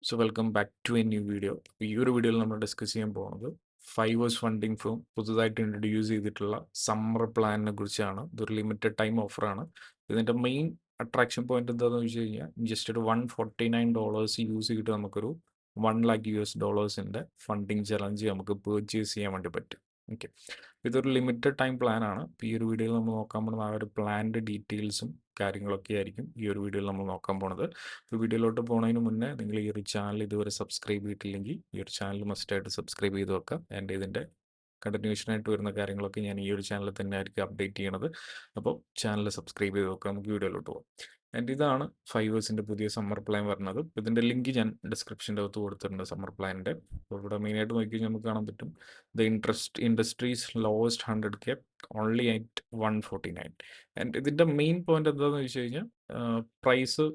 So welcome back to a new video. ഈ ഒരു വീഡിയോയിൽ നമ്മൾ ഡിസ്കസ് ചെയ്യാൻ പോകുന്നത് ഫൈവേഴ്സ് ഫണ്ടിങ് ഫേം പുതുതായിട്ട് ഇൻട്രൊഡ്യൂസ് ചെയ്തിട്ടുള്ള സമ്മർ പ്ലാനിനെ കുറിച്ചാണ്. ഇതൊരു ലിമിറ്റഡ് ടൈം ഓഫറാണ്. ഇതിൻ്റെ മെയിൻ അട്രാക്ഷൻ പോയിന്റ് എന്താണെന്ന് വെച്ച് കഴിഞ്ഞാൽ ജസ്റ്റ് ഒരു $149 യൂസ് ചെയ്തിട്ട് നമുക്കൊരു $1 lakh ഫണ്ടിങ് ചലഞ്ച് നമുക്ക് പേർച്ചേസ് ചെയ്യാൻ വേണ്ടി പറ്റും. ഓക്കെ, ഇതൊരു ലിമിറ്റഡ് ടൈം പ്ലാൻ ആണ്. ഈ ഒരു വീഡിയോയിൽ നമ്മൾ നോക്കാൻ പോകുന്നത് ആ ഒരു പ്ലാനിൻ്റെ ഡീറ്റെയിൽസും കാര്യങ്ങളൊക്കെ ആയിരിക്കും ഈ ഒരു വീഡിയോയിൽ നമ്മൾ നോക്കാൻ പോണത്. ഇപ്പോൾ വീഡിയോയിലോട്ട് പോകുന്നതിന് മുന്നേ നിങ്ങൾ ഈ ഒരു ചാനൽ ഇതുവരെ സബ്സ്ക്രൈബ് ചെയ്തിട്ടില്ലെങ്കിൽ ഈ ഒരു ചാനൽ മസ്റ്റായിട്ട് സബ്സ്ക്രൈബ് ചെയ്ത് വെക്കാം. ആൻഡ് ഇതിൻ്റെ കണ്ടിന്യൂഷൻ ആയിട്ട് വരുന്ന കാര്യങ്ങളൊക്കെ ഞാൻ ഈ ഒരു ചാനലിൽ തന്നെ ആയിരിക്കും അപ്ഡേറ്റ് ചെയ്യണത്. അപ്പോൾ ചാനൽ സബ്സ്ക്രൈബ് ചെയ്ത് വെക്കാം. നമുക്ക് വീഡിയോയിലോട്ട് പോകാം. ആൻഡ് ഇതാണ് ഫൈവേഴ്സിൻ്റെ പുതിയ സമ്മർ പ്ലാൻ വരുന്നത്. ഇതിൻ്റെ ലിങ്ക് ഞാൻ ഡിസ്ക്രിപ്ഷൻ്റെ അകത്ത് കൊടുത്തിട്ടുണ്ട് സമ്മർ പ്ലാനിൻ്റെ. അപ്പോൾ ഇവിടെ മെയിനായിട്ട് നോക്കിക്കഴിഞ്ഞാൽ നമുക്ക് കാണാൻ പറ്റും industries lowest 100K only at 149. And ഇതിൻ്റെ മെയിൻ പോയിന്റ് എന്താണെന്ന് വെച്ച് കഴിഞ്ഞാൽ പ്രൈസ്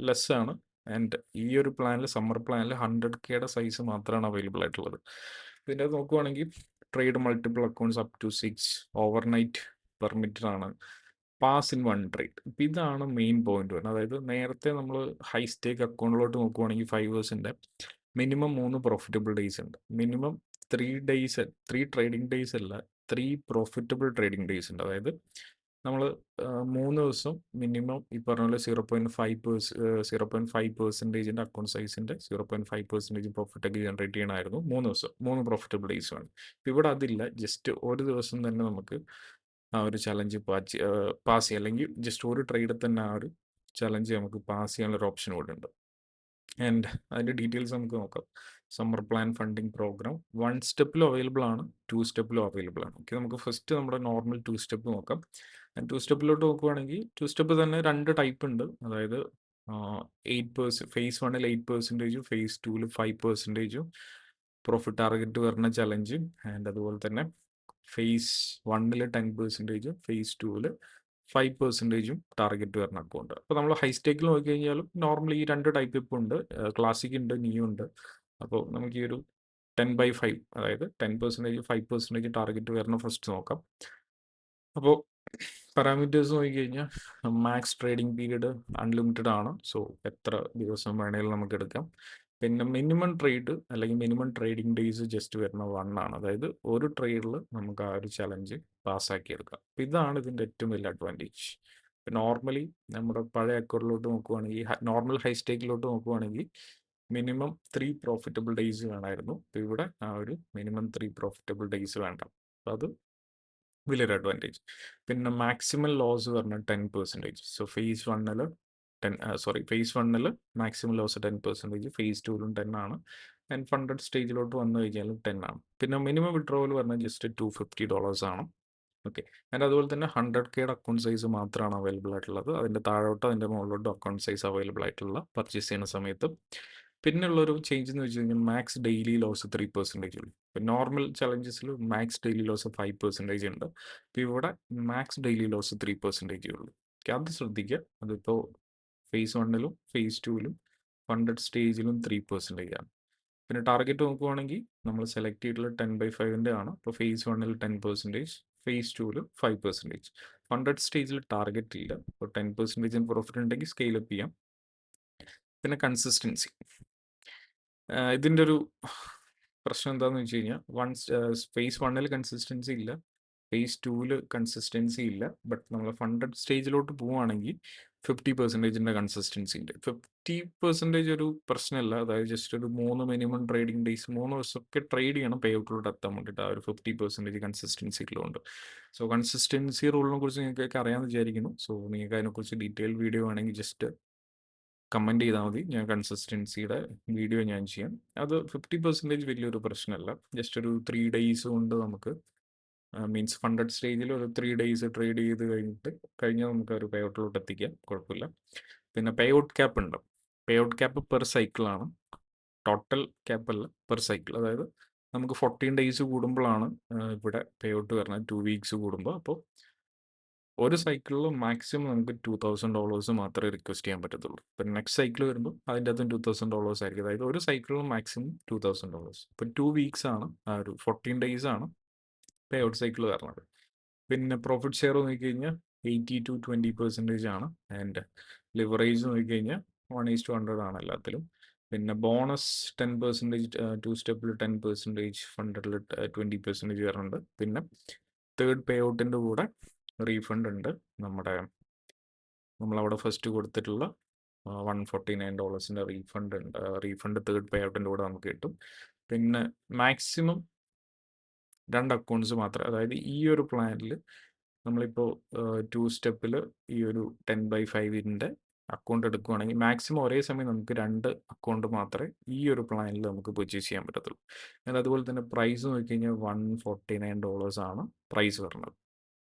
ലെസ് ആണ്. ആൻഡ് ഈ ഒരു പ്ലാനിൽ സമ്മർ പ്ലാനിൽ 100K സൈസ് മാത്രമാണ് അവൈലബിൾ ആയിട്ടുള്ളത്. ഇതിൻ്റെ നോക്കുവാണെങ്കിൽ trade multiple accounts up to 6 overnight permitted ആണ്. Pass in one trade. ഇപ്പം ഇതാണ് മെയിൻ പോയിന്റ് വരുന്നത്. അതായത് നേരത്തെ നമ്മൾ ഹൈ സ്റ്റേക്ക് അക്കൗണ്ടിലോട്ട് നോക്കുവാണെങ്കിൽ ഫൈവേഴ്സിൻ്റെ മിനിമം 3 പ്രോഫിറ്റബിൾ ഡേയ്സ് ഉണ്ട്. മിനിമം 3 ട്രേഡിംഗ് ഡേയ്സ് അല്ല, 3 പ്രോഫിറ്റബിൾ ട്രേഡിംഗ് ഡേയ്സ് ഉണ്ട്. അതായത് നമ്മൾ 3 ദിവസം മിനിമം ഈ പറഞ്ഞ പോലെ 0.5% അക്കൗണ്ട് സൈസിൻ്റെ 0.5% പ്രോഫിറ്റൊക്കെ ജനറേറ്റ് ചെയ്യണമായിരുന്നു 3 ദിവസം, 3 പ്രോഫിറ്റബിൾ ഡേയ്സ് വേണം. ഇപ്പം ഇവിടെ അതില്ല. ജസ്റ്റ് ഒരു ദിവസം തന്നെ നമുക്ക് ആ ഒരു ചലഞ്ച് പാസ് ചെയ്യാം, അല്ലെങ്കിൽ ജസ്റ്റ് ഒരു ട്രേഡിൽ തന്നെ ആ ഒരു ചലഞ്ച് നമുക്ക് പാസ് ചെയ്യാനുള്ള ഒരു ഓപ്ഷൻ കൂടെ ഉണ്ട്. ആൻഡ് അതിൻ്റെ ഡീറ്റെയിൽസ് നമുക്ക് നോക്കാം. സമ്മർ പ്ലാൻ ഫണ്ടിങ് പ്രോഗ്രാം 1 സ്റ്റെപ്പിലും അവൈലബിൾ ആണ്, 2 സ്റ്റെപ്പിലും അവൈലബിൾ ആണ്. ഓക്കെ, നമുക്ക് ഫസ്റ്റ് നമ്മുടെ നോർമൽ 2 സ്റ്റെപ്പ് നോക്കാം. ആൻഡ് 2 സ്റ്റെപ്പിലോട്ട് നോക്കുവാണെങ്കിൽ 2 സ്റ്റെപ്പ് തന്നെ 2 ടൈപ്പ് ഉണ്ട്. അതായത് 8% ഫേസ് 1ൽ 8%, ഫേസ് 2ൽ 5% പ്രോഫിറ്റ് ടാർഗറ്റ് വരുന്ന ചലഞ്ച്. ആൻഡ് അതുപോലെ തന്നെ ഫേസ് 1ൽ 10%, ഫേസ് 2ൽ 5% ടാർഗറ്റ് വരുന്ന അക്കൗണ്ട്. അപ്പോൾ നമ്മൾ ഹൈ സ്റ്റേക്കിൽ നോക്കിക്കഴിഞ്ഞാലും നോർമലി ഈ 2 ടൈപ്പ് ഇപ്പോൾ ഉണ്ട്. ക്ലാസിക് ഉണ്ട്, ന്യൂ ഉണ്ട്. അപ്പോൾ നമുക്ക് ഈ ഒരു 10/5, അതായത് 10%, 5% ടാർഗറ്റ് വരുന്ന ഫസ്റ്റ് നോക്കാം. അപ്പോൾ പാരാമീറ്റേഴ്സ് നോക്കിക്കഴിഞ്ഞാൽ മാക്സ് ട്രേഡിംഗ് പീരീഡ് അൺലിമിറ്റഡ് ആണ്. സോ എത്ര ദിവസം വേണമെങ്കിലും നമുക്ക് എടുക്കാം. പിന്നെ മിനിമം ട്രേഡ് അല്ലെങ്കിൽ മിനിമം ട്രേഡിംഗ് ഡേയ്സ് ജസ്റ്റ് വരുന്ന 1 ആണ്. അതായത് ഒരു ട്രേഡിൽ നമുക്ക് ആ ഒരു ചലഞ്ച് പാസ്സാക്കി എടുക്കാം. അപ്പം ഇതാണ് ഇതിൻ്റെ ഏറ്റവും വലിയ അഡ്വാൻറ്റേജ്. നോർമലി നമ്മുടെ പഴയ അക്കൗണ്ടിലോട്ട് നോക്കുവാണെങ്കിൽ, നോർമൽ ഹൈ സ്റ്റേക്കിലോട്ട് നോക്കുവാണെങ്കിൽ മിനിമം 3 പ്രോഫിറ്റബിൾ ഡേയ്സ് വേണമായിരുന്നു. അപ്പോൾ ഇവിടെ ആ ഒരു മിനിമം 3 പ്രോഫിറ്റബിൾ ഡേയ്സ് വേണ്ട. അപ്പോൾ അത് വലിയൊരു അഡ്വാൻറ്റേജ്. പിന്നെ മാക്സിമം ലോസ് പറഞ്ഞാൽ 10%. സോ ഫേസ് 1ൽ ഫേസ് 1ൽ മാക്സിമം ലോസ് 10%, ഫേസ് 2ലും 10 ആണ്. ആൻഡ് ഫണ്ടഡ് സ്റ്റേജിലോട്ട് വന്നു കഴിഞ്ഞാലും 10 ആണ്. പിന്നെ മിനിമം വിഡ്രോവൽ പറഞ്ഞാൽ ജസ്റ്റ് $250 ആണ്. ഓക്കെ, ആൻഡ് അതുപോലെ തന്നെ 100K അക്കൗണ്ട് സൈസ് മാത്രമാണ് അവൈലബിൾ ആയിട്ടുള്ളത്. അതിൻ്റെ താഴോട്ടോ അതിൻ്റെ മുകളിലോട്ടോ അക്കൗണ്ട് സൈസ് അവൈലബിൾ ആയിട്ടുള്ള പർച്ചേസ് ചെയ്യുന്ന സമയത്ത്. പിന്നെയുള്ളൊരു ചേഞ്ച് എന്ന് വെച്ച് കഴിഞ്ഞാൽ മാക്സ് ഡെയിലി ലോസ് 3% ഉള്ളൂ. ഇപ്പം നോർമൽ ചലഞ്ചസിൽ മാക്സ് ഡെയിലി ലോസ് 5% ഉണ്ട്. അപ്പോൾ ഇവിടെ മാക്സ് ഡെയിലി ലോസ് 3% ഉള്ളൂ. ഓക്കെ, അത് ശ്രദ്ധിക്കുക. അതിപ്പോൾ ഫേസ് 1ലും ഫേസ് 2ലും ഫണ്ടഡ് സ്റ്റേജിലും 3% ആണ്. പിന്നെ ടാർഗറ്റ് നോക്കുവാണെങ്കിൽ നമ്മൾ സെലക്ട് ചെയ്തിട്ടുള്ള 10/5 ആണ്. അപ്പോൾ ഫേസ് 1ൽ 10%, ഫേസ് 2ൽ 5%. ഫണ്ടഡ് സ്റ്റേജിൽ ടാർഗറ്റ് ഇല്ല. അപ്പോൾ 10% പ്രോഫിറ്റ് ഉണ്ടെങ്കിൽ സ്കെയിൽ അപ്പ് ചെയ്യാം. പിന്നെ കൺസിസ്റ്റൻസി, ഇതിൻ്റെ ഒരു പ്രശ്നം എന്താണെന്ന് വെച്ച് കഴിഞ്ഞാൽ ഫേസ് 1ൽ കൺസിസ്റ്റൻസി ഇല്ല, ഫേസ് 2ൽ കൺസിസ്റ്റൻസി ഇല്ല. ബട്ട് നമ്മൾ ഫണ്ടഡ് സ്റ്റേജിലോട്ട് പോവുകയാണെങ്കിൽ 50% കൺസിസ്റ്റൻസി ഉണ്ട്. 50% ഒരു പ്രശ്നമല്ല. അതായത് ജസ്റ്റ് ഒരു 3 മിനിമം ട്രേഡിംഗ് ഡേയ്സ്, 3 ദിവസമൊക്കെ ട്രേഡ് ചെയ്യണം പേ ഔട്ടിലോട്ട് എത്താൻ വേണ്ടിയിട്ട്. ആ ഒരു 50% കൺസിസ്റ്റൻസി ഉള്ളതുകൊണ്ട്. സോ കൺസിസ്റ്റൻസി റൂളിനെ കുറിച്ച് നിങ്ങൾക്കൊക്കെ അറിയാമെന്ന് വിചാരിക്കുന്നു. സോ നിങ്ങൾക്ക് അതിനെക്കുറിച്ച് ഡീറ്റെയിൽ വീഡിയോ വേണമെങ്കിൽ ജസ്റ്റ് കമൻറ്റ് ചെയ്താൽ മതി. ഞാൻ കൺസിസ്റ്റൻസിയുടെ വീഡിയോ ഞാൻ ചെയ്യാം. അത് 50% വലിയൊരു പ്രശ്നമല്ല. ജസ്റ്റ് ഒരു 3 ഡേയ്സ് കൊണ്ട് നമുക്ക് മീൻസ് ഫണ്ടഡ് സ്റ്റേജിൽ ഒരു 3 ഡേയ്സ് ട്രേഡ് ചെയ്ത് കഴിഞ്ഞാൽ നമുക്ക് ഒരു പേ ഔട്ടിലോട്ട് എത്തിക്കാം, കുഴപ്പമില്ല. പിന്നെ പേ ഔട്ട് ക്യാപ്പ് ഉണ്ട്. പേ ഔട്ട് ക്യാപ്പ് പെർ സൈക്കിളാണ്, ടോട്ടൽ ക്യാപ്പ് അല്ല, പെർ സൈക്കിൾ. അതായത് നമുക്ക് 14 ഡേയ്സ് കൂടുമ്പോഴാണ് ഇവിടെ പേ ഔട്ട് വരുന്നത്, 2 വീക്സ് കൂടുമ്പോൾ. അപ്പോൾ ഒരു സൈക്കിളിൽ മാക്സിമം നമുക്ക് $2,000 മാത്രമേ റിക്വസ്റ്റ് ചെയ്യാൻ പറ്റത്തുള്ളൂ. ഇപ്പം നെക്സ്റ്റ് സൈക്കിൾ വരുമ്പോൾ അതിൻ്റെ അകത്തും $2,000 ആയിരിക്കും. അതായത് ഒരു സൈക്കിളിൽ മാക്സിമം $2,000. ഇപ്പം 2 വീക്സ് ആണ്, ആ ഒരു 14 ഡേയ്സ് ആണ് പേ ഔട്ട് സൈക്കിൾ വരുന്നത്. പിന്നെ പ്രോഫിറ്റ് ഷെയർ നോക്കിക്കഴിഞ്ഞാൽ 80 to 20% ആണ്. ആൻഡ് ലിവറേജ് നോക്കിക്കഴിഞ്ഞാൽ 1:100 ആണ് എല്ലാത്തിലും. പിന്നെ ബോണസ് 10%, 2 സ്റ്റെപ്പിൽ 10%, ഫണ്ടഡിൽ 20% വരുന്നുണ്ട്. പിന്നെ തേർഡ് പേ ഔട്ടിൻ്റെ കൂടെ റീഫണ്ട് ഉണ്ട്. നമ്മളവിടെ ഫസ്റ്റ് കൊടുത്തിട്ടുള്ള $149 റീഫണ്ട് ഉണ്ട്. റീഫണ്ട് തേർഡ് പേ ഔട്ടിൻ്റെ കൂടെ നമുക്ക് കിട്ടും. പിന്നെ മാക്സിമം 2 അക്കൗണ്ട്സ് മാത്രമേ, അതായത് ഈ ഒരു പ്ലാനിൽ നമ്മളിപ്പോൾ 2 സ്റ്റെപ്പിൽ ഈ ഒരു 10/5 അക്കൗണ്ട് എടുക്കുകയാണെങ്കിൽ മാക്സിമം ഒരേ സമയം നമുക്ക് 2 അക്കൗണ്ട് മാത്രമേ ഈ ഒരു പ്ലാനിൽ നമുക്ക് പർച്ചേസ് ചെയ്യാൻ പറ്റത്തുള്ളൂ. എന്നാൽ അതുപോലെ തന്നെ പ്രൈസ് നോക്കിക്കഴിഞ്ഞാൽ $149 ആണ് പ്രൈസ് വരുന്നത്.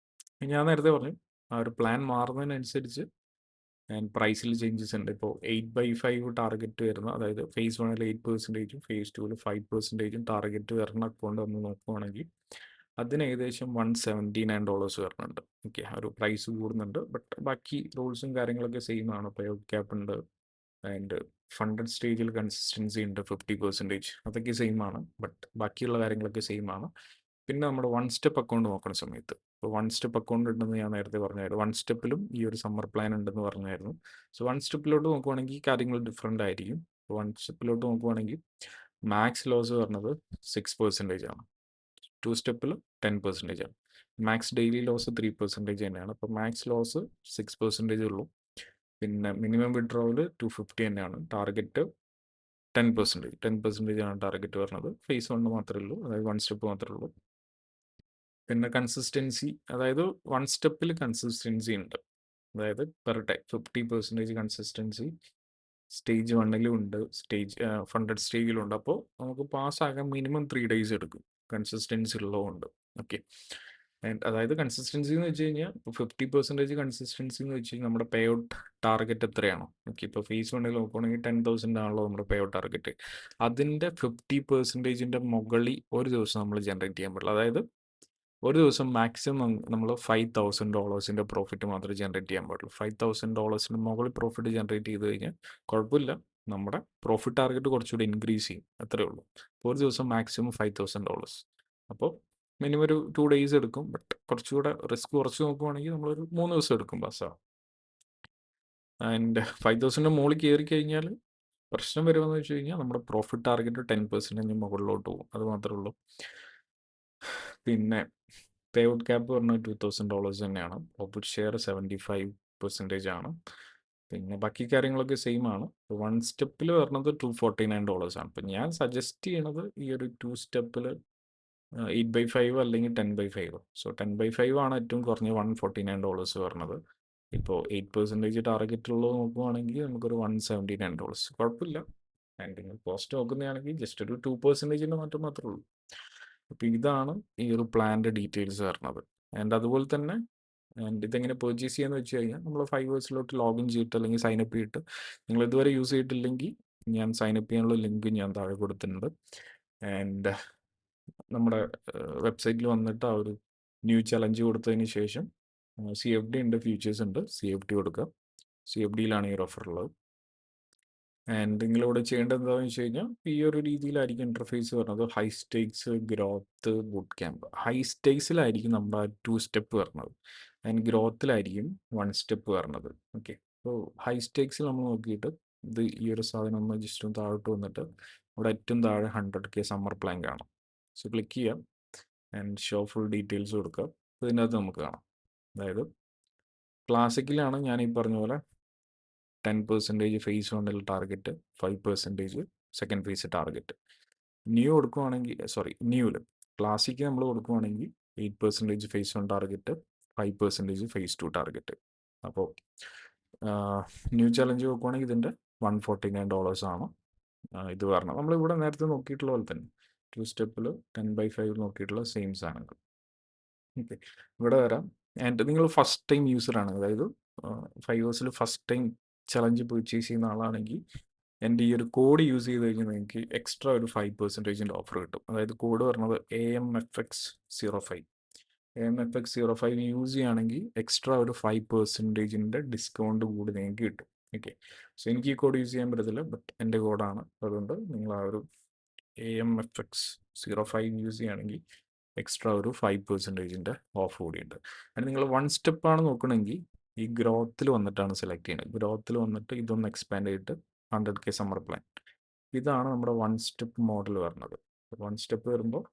ഞാൻ നേരത്തെ പറഞ്ഞു ആ ഒരു പ്ലാൻ മാറുന്നതിനനുസരിച്ച് പ്രൈസിൽ ചേഞ്ചസ് ഉണ്ട്. ഇപ്പോൾ 8/5 ടാർഗറ്റ് വരുന്ന, അതായത് ഫേസ് 1 8%, ഫേസ് 2 5% ടാർഗറ്റ് വരുന്ന അക്കൗണ്ട് ഒന്ന് നോക്കുകയാണെങ്കിൽ അതിന് ഏകദേശം $179 വരുന്നുണ്ട്. ഓക്കെ, ആ ഒരു പ്രൈസ് കൂടുന്നുണ്ട്. ബട്ട് ബാക്കി റൂൾസും കാര്യങ്ങളൊക്കെ സെയിം ആണ്. പേ ഔട്ട് ക്യാപ്പ് ഉണ്ട് ആൻഡ് ഫണ്ടഡ് സ്റ്റേജിൽ കൺസിസ്റ്റൻസി ഉണ്ട് 50%, അതൊക്കെ സെയിം ആണ്. ബട്ട് ബാക്കിയുള്ള കാര്യങ്ങളൊക്കെ സെയിം ആണ്. പിന്നെ നമ്മുടെ 1 സ്റ്റെപ്പ് അക്കൗണ്ട് നോക്കുന്ന സമയത്ത്, ഇപ്പോൾ 1 സ്റ്റെപ്പ് അക്കൗണ്ട് ഉണ്ടെന്ന് ഞാൻ നേരത്തെ പറഞ്ഞായിരുന്നു. 1 സ്റ്റെപ്പിലും ഈ ഒരു സമ്മർ പ്ലാൻ ഉണ്ടെന്ന് പറഞ്ഞായിരുന്നു. സോ 1 സ്റ്റെപ്പിലോട്ട് നോക്കുവാണെങ്കിൽ കാര്യങ്ങൾ ഡിഫറെൻ്റ് ആയിരിക്കും. 1 സ്റ്റെപ്പിലോട്ട് നോക്കുവാണെങ്കിൽ മാക്സ് ലോസ് പറഞ്ഞത് 6% ആണ്. 2 സ്റ്റെപ്പിൽ 10% ആണ്. മാക്സ് ഡെയിലി ലോസ് 3% തന്നെയാണ്. അപ്പോൾ മാക്സ് ലോസ് 6% ഉള്ളൂ. പിന്നെ മിനിമം വിഡ്രോവൽ 250 തന്നെയാണ്. ടാർഗറ്റ് 10% ആണ് ടാർഗറ്റ് വരുന്നത്. ഫേസ് 1 മാത്രമേ ഉള്ളൂ, അതായത് 1 സ്റ്റെപ്പ് മാത്രമേ ഉള്ളൂ. പിന്നെ കൺസിസ്റ്റൻസി, അതായത് 1 സ്റ്റെപ്പിൽ കൺസിസ്റ്റൻസി ഉണ്ട്. അതായത് പെർ ഡേ 50% കൺസിസ്റ്റൻസി സ്റ്റേജ് 1 ഉണ്ട്, ഫണ്ടഡ് സ്റ്റേജിലുണ്ട്. അപ്പോൾ നമുക്ക് പാസ്സാകാൻ മിനിമം 3 days എടുക്കും, കൺസിസ്റ്റൻസി ഉള്ളതുകൊണ്ട്. ഓക്കെ, അതായത് കൺസിസ്റ്റൻസി എന്ന് വെച്ച് കഴിഞ്ഞാൽ ഇപ്പോൾ 50% കൺസിസ്റ്റൻസി എന്ന് വെച്ച് കഴിഞ്ഞാൽ നമ്മുടെ പേ ഔട്ട് ടാർഗറ്റ് എത്രയാണോ, ഓക്കെ, ഇപ്പോൾ ഫേസ് 1 നോക്കുകയാണെങ്കിൽ 10,000 ആണല്ലോ നമ്മുടെ പേ ഔട്ട് ടാർഗറ്റ്. അതിൻ്റെ 50%ൻ്റെ മുകളിൽ ഒരു ദിവസം നമ്മൾ ജനറേറ്റ് ചെയ്യാൻ പറ്റില്ല. അതായത് ഒരു ദിവസം മാക്സിമം നമ്മൾ $5,000 പ്രോഫിറ്റ് മാത്രമേ ജനറേറ്റ് ചെയ്യാൻ പാടുള്ളൂ. $5,000 മുകളിൽ പ്രോഫിറ്റ് ജനറേറ്റ് ചെയ്ത് കഴിഞ്ഞാൽ കുഴപ്പമില്ല, നമ്മുടെ പ്രോഫിറ്റ് ടാർഗറ്റ് കുറച്ചുകൂടി ഇൻക്രീസ് ചെയ്യും, അത്രേ ഉള്ളൂ. ഒരു ദിവസം മാക്സിമം $5,000. അപ്പോൾ മിനിമം ഒരു 2 days എടുക്കും. ബട്ട് കുറച്ചുകൂടെ റിസ്ക് കുറച്ച് നോക്കുവാണെങ്കിൽ നമ്മളൊരു 3 ദിവസം എടുക്കും പാസ്സാവും. ആൻഡ് 5,000 മുകളിൽ കയറി കഴിഞ്ഞാൽ പ്രശ്നം വരുമെന്ന് വെച്ച് കഴിഞ്ഞാൽ നമ്മുടെ പ്രോഫിറ്റ് ടാർഗറ്റ് 10% മുകളിലോട്ട് പോകും, അത് മാത്രമേ ഉള്ളൂ. പിന്നെ പേ ഔട്ട് ക്യാപ്പ് പറഞ്ഞാൽ $2,000 തന്നെയാണ്. പ്രോഫിറ്റ് ഷെയർ 75% ആണ്. പിന്നെ ബാക്കി കാര്യങ്ങളൊക്കെ സെയിം ആണ്. 1 സ്റ്റെപ്പിൽ വരുന്നത് $249 ആണ്. അപ്പം ഞാൻ സജസ്റ്റ് ചെയ്യണത് ഈ ഒരു 2 സ്റ്റെപ്പിൽ 8/5 അല്ലെങ്കിൽ 10/5. സോ 10/5 ആണ് ഏറ്റവും കുറഞ്ഞ $149 വരുന്നത്. ഇപ്പോൾ 8% ടാർഗറ്റ് ഉള്ളത് നോക്കുവാണെങ്കിൽ നമുക്കൊരു $179, കുഴപ്പമില്ല. ആൻഡ് നിങ്ങൾ പോസ്റ്റ് നോക്കുന്നതാണെങ്കിൽ ജസ്റ്റ് ഒരു 2%-ൻ്റെ മാറ്റം മാത്രമേ ഉള്ളൂ. അപ്പോൾ ഇതാണ് ഈ ഒരു പ്ലാൻ്റെ ഡീറ്റെയിൽസ് വരുന്നത്. ആൻഡ് അതുപോലെ തന്നെ ഇതെങ്ങനെ പർച്ചേസ് ചെയ്യാന്ന് വെച്ച് കഴിഞ്ഞാൽ നമ്മൾ ഫൈവേഴ്സിലോട്ട് ലോഗിൻ ചെയ്തിട്ട് അല്ലെങ്കിൽ സൈനപ്പ് ചെയ്തിട്ട്, നിങ്ങൾ ഇതുവരെ യൂസ് ചെയ്തിട്ടില്ലെങ്കിൽ ഞാൻ സൈനപ്പ് ചെയ്യാനുള്ള ലിങ്ക് ഞാൻ താഴെ കൊടുത്തിട്ടുണ്ട്. ആൻഡ് നമ്മുടെ വെബ്സൈറ്റിൽ വന്നിട്ട് ആ ഒരു ന്യൂ ചലഞ്ച് കൊടുത്തതിന് ശേഷം CFD ഉണ്ട്, ഫ്യൂച്ചേഴ്സ് ഉണ്ട്. CFD കൊടുക്കുക. CFDയിലാണ് ഈ ഒരു ഓഫർ ഉള്ളത്. ആൻഡ് നിങ്ങളിവിടെ ചെയ്യേണ്ടത് എന്താണെന്ന് വെച്ച് കഴിഞ്ഞാൽ ഈ ഒരു രീതിയിലായിരിക്കും ഇൻ്റർഫേസ് വരുന്നത്. High stakes, growth, boot camp. High സ്റ്റേക്സിലായിരിക്കും നമ്മുടെ 2 സ്റ്റെപ്പ് വരുന്നത്. ആൻഡ് ഗ്രോത്തിലായിരിക്കും 1 സ്റ്റെപ്പ് വരുന്നത്. ഓക്കെ, അപ്പോൾ ഹൈ സ്റ്റേക്സിൽ നമ്മൾ നോക്കിയിട്ട് ഇത് ഈ ഒരു സാധനം ഒന്ന് ജസ്റ്റ് ഒന്ന് താഴോട്ട് വന്നിട്ട് ഇവിടെ ഏറ്റവും താഴെ 100K സമ്മർ പ്ലാൻ കാണാം. സോ ക്ലിക്ക് ചെയ്യാം ആൻഡ് ഷോ ഫുൾ ഡീറ്റെയിൽസ് കൊടുക്കുക. ഇതിൻ്റെ അകത്ത് നമുക്ക് കാണാം. അതായത് ക്ലാസിക്കിലാണ് ഞാൻ ഈ പറഞ്ഞ പോലെ 10% phase 1 target, 5% second phase target. New കൊടുക്കുവാണെങ്കിൽ, ന്യൂവിൽ ക്ലാസിക്ക് നമ്മൾ കൊടുക്കുവാണെങ്കിൽ 8% ഫേസ് 1 ടാർഗറ്റ്, 5% ഫേസ് 2 ടാർഗറ്റ്. അപ്പോൾ ന്യൂ ചലഞ്ച് നോക്കുവാണെങ്കിൽ ഇതിൻ്റെ $149 ആണ് ഇത് പറഞ്ഞത്. നമ്മളിവിടെ നേരത്തെ നോക്കിയിട്ടുള്ള പോലെ തന്നെ 2 സ്റ്റെപ്പിൽ 10/5 നോക്കിയിട്ടുള്ള സെയിം സാധനങ്ങൾ. ഓക്കെ, ഇവിടെ വരാം. ആൻഡ് നിങ്ങൾ ഫസ്റ്റ് ടൈം യൂസറാണ്, അതായത് ഫൈവേഴ്സിൽ ഫസ്റ്റ് ടൈം ചലഞ്ച് പർച്ചേസ് ചെയ്യുന്ന ആളാണെങ്കിൽ എൻ്റെ ഈ ഒരു കോഡ് യൂസ് ചെയ്ത് കഴിഞ്ഞാൽ നിങ്ങൾക്ക് എക്സ്ട്രാ ഒരു 5%-ൻ്റെ ഓഫർ കിട്ടും. അതായത് കോഡ് പറഞ്ഞത് AMFX05. AMFX05 യൂസ് ചെയ്യുകയാണെങ്കിൽ എക്സ്ട്രാ ഒരു 5%-ൻ്റെ ഡിസ്കൗണ്ട് കൂടി നിങ്ങൾക്ക് കിട്ടും. ഓക്കെ, സോ എനിക്ക് ഈ കോഡ് യൂസ് ചെയ്യാൻ പറ്റത്തില്ല, ബട്ട് എൻ്റെ കോഡാണ്. അതുകൊണ്ട് നിങ്ങൾ ആ ഒരു AMFX05 യൂസ് ചെയ്യുകയാണെങ്കിൽ എക്സ്ട്രാ ഒരു 5%-ൻ്റെ ഓഫ് കൂടിയുണ്ട്. ആൻഡ് നിങ്ങൾ 1 സ്റ്റെപ്പാണ് നോക്കണമെങ്കിൽ ഈ ഗ്രോത്തിൽ വന്നിട്ടാണ് സെലക്ട് ചെയ്യുന്നത്. ഗ്രോത്തിൽ വന്നിട്ട് ഇതൊന്ന് എക്സ്പാൻഡ് ചെയ്തിട്ട് 100K സമ്മർ പ്ലാൻ. ഇതാണ് നമ്മുടെ വൺ സ്റ്റെപ്പ് മോഡൽ വരുന്നത്. വൺ സ്റ്റെപ്പ് വരുമ്പോൾ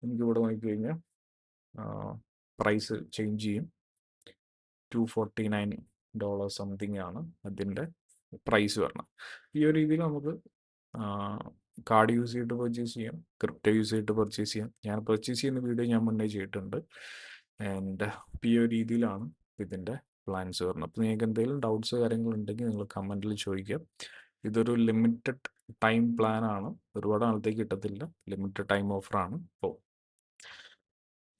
നമുക്കിവിടെ നോക്കിക്കഴിഞ്ഞാൽ പ്രൈസ് ചേഞ്ച് ചെയ്യും. $249 സംതിങ് ആണ് അതിൻ്റെ പ്രൈസ് വരണം. ഈ ഒരു രീതിയിൽ നമുക്ക് കാർഡ് യൂസ് ചെയ്തിട്ട് പർച്ചേസ് ചെയ്യാം, ക്രിപ്റ്റോ യൂസ് ചെയ്തിട്ട് പർച്ചേസ് ചെയ്യാം. ഞാൻ പർച്ചേസ് ചെയ്യുന്ന വീഡിയോ ഞാൻ മുന്നേ ചെയ്തിട്ടുണ്ട്. ആൻഡ് ഈ ഒരു രീതിയിലാണ് ഇതിൻ്റെ പ്ലാൻസ് വരുന്നത്. അപ്പോൾ നിങ്ങൾക്ക് എന്തെങ്കിലും ഡൗട്ട്സ് കാര്യങ്ങളുണ്ടെങ്കിൽ നിങ്ങൾ കമൻറ്റിൽ ചോദിക്കുക. ഇതൊരു ലിമിറ്റഡ് ടൈം പ്ലാൻ ആണ്, ഒരുപാട് നാളത്തേക്ക് കിട്ടത്തില്ല, ലിമിറ്റഡ് ടൈം ഓഫറാണ്. അപ്പോൾ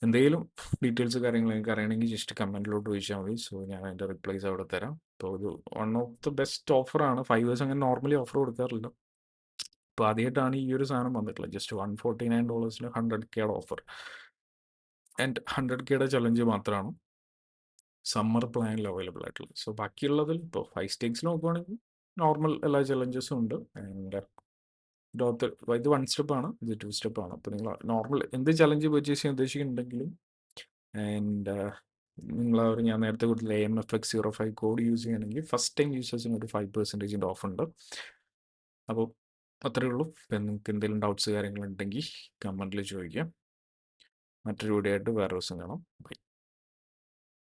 എന്തെങ്കിലും ഡീറ്റെയിൽസ് കാര്യങ്ങൾ നിങ്ങൾക്ക് അറിയണമെങ്കിൽ ജസ്റ്റ് കമൻറ്റിലോട്ട് ചോദിച്ചാൽ മതി. സോ ഞാൻ അതിൻ്റെ റിപ്ലൈസ് അവിടെ തരാം. അപ്പോൾ ഇത് വൺ ഓഫ് ദ ബെസ്റ്റ് ഓഫറാണ്. 5 ഇയേഴ്സ് അങ്ങനെ നോർമലി ഓഫർ കൊടുക്കാറില്ല. അപ്പോൾ ആദ്യമായിട്ടാണ് ഈ ഒരു സാധനം വന്നിട്ടുള്ളത്. Just $149 100K offer. And 100K challenge മാത്രമാണ് സമ്മർ പ്ലാനിൽ അവൈലബിൾ ആയിട്ടുള്ളത്. സോ ബാക്കിയുള്ളതിൽ ഇപ്പോൾ 5 സ്റ്റേക്സിൽ നോക്കുവാണെങ്കിൽ നോർമൽ എല്ലാ ചലഞ്ചസും ഉണ്ട്. ആൻഡ് ഇത് 1 സ്റ്റെപ്പാണ്, ഇത് 2 സ്റ്റെപ്പാണ്. അപ്പോൾ നിങ്ങൾ നോർമൽ എന്ത് ചലഞ്ച് പർച്ചേസ് ചെയ്യാൻ ഉദ്ദേശിക്കുന്നുണ്ടെങ്കിലും ആൻഡ് ഞാൻ നേരത്തെ കൊടുത്തില്ല AMFX05 കോഡ് യൂസ് ചെയ്യുകയാണെങ്കിൽ ഫസ്റ്റ് ടൈം യൂസേഴ്സിന് ഒരു 5% ഓഫ് ഉണ്ട്. അപ്പോൾ അത്രയേ ഉള്ളൂ. ഇപ്പം നിങ്ങൾക്ക് എന്തെങ്കിലും ഡൗട്ട്സ് കാര്യങ്ങളുണ്ടെങ്കിൽ കമൻറ്റിൽ ചോദിക്കാം. മറ്റൊരു വീഡിയോ ആയിട്ട് വേറെ ദിവസം കാണാം. ബൈ.